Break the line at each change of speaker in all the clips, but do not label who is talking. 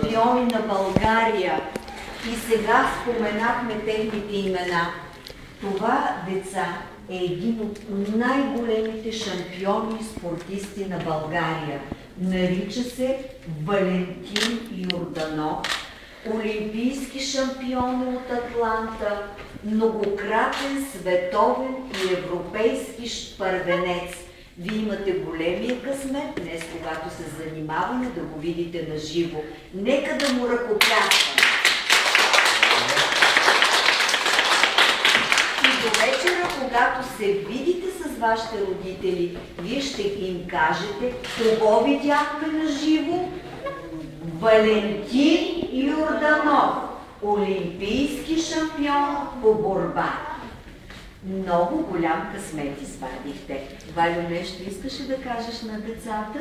шампиони на България и сега споменахме техните имена. Това деца е един от най-големите шампиони и спортисти на България. Нарича се Валентин Йорданов, олимпийски шампион от Атланта, многократен световен и европейски първенец. Вие имате големия късмет днес, когато се занимаваме, да го видите на живо. Нека да му ръкопляскаме. И до вечера, когато се видите с вашите родители, вие ще им кажете, кого видяхме на живо? Валентин Йорданов, олимпийски шампион по борба. Много голям късмет извадихте. Валю, нещо искаш да кажеш на децата?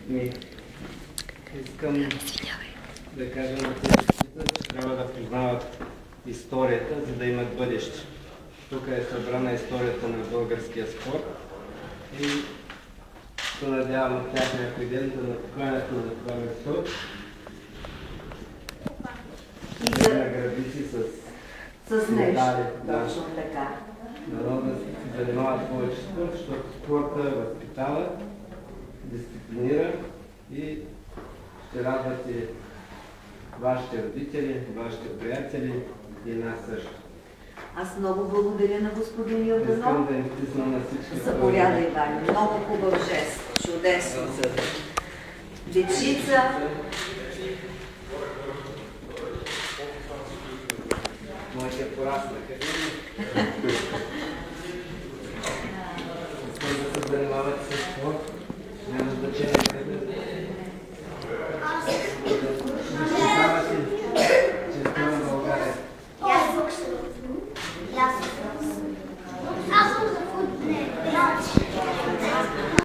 Не. Искам да кажа на децата, че трябва да познават историята, за да имат бъдеще. Тук е събрана историята на българския спорт и се надявам от тях някой ден да напоканят на това место. И да награди си с
нещо, точно така.
Народа да се занимават повече спорт, защото спорта възпитава, дисциплинира и ще радват и вашите родители, вашите приятели и нас също.
Аз много благодаря на господин Йорданов.
Искам да им стисна на всички.
Заповядай, Ваня. Много хубав жест. Чудесно. Дечица.
Моите пораснаха. Искам да се занимавате с спорт. Няма значение къде. Защитавате честа на България.
Аз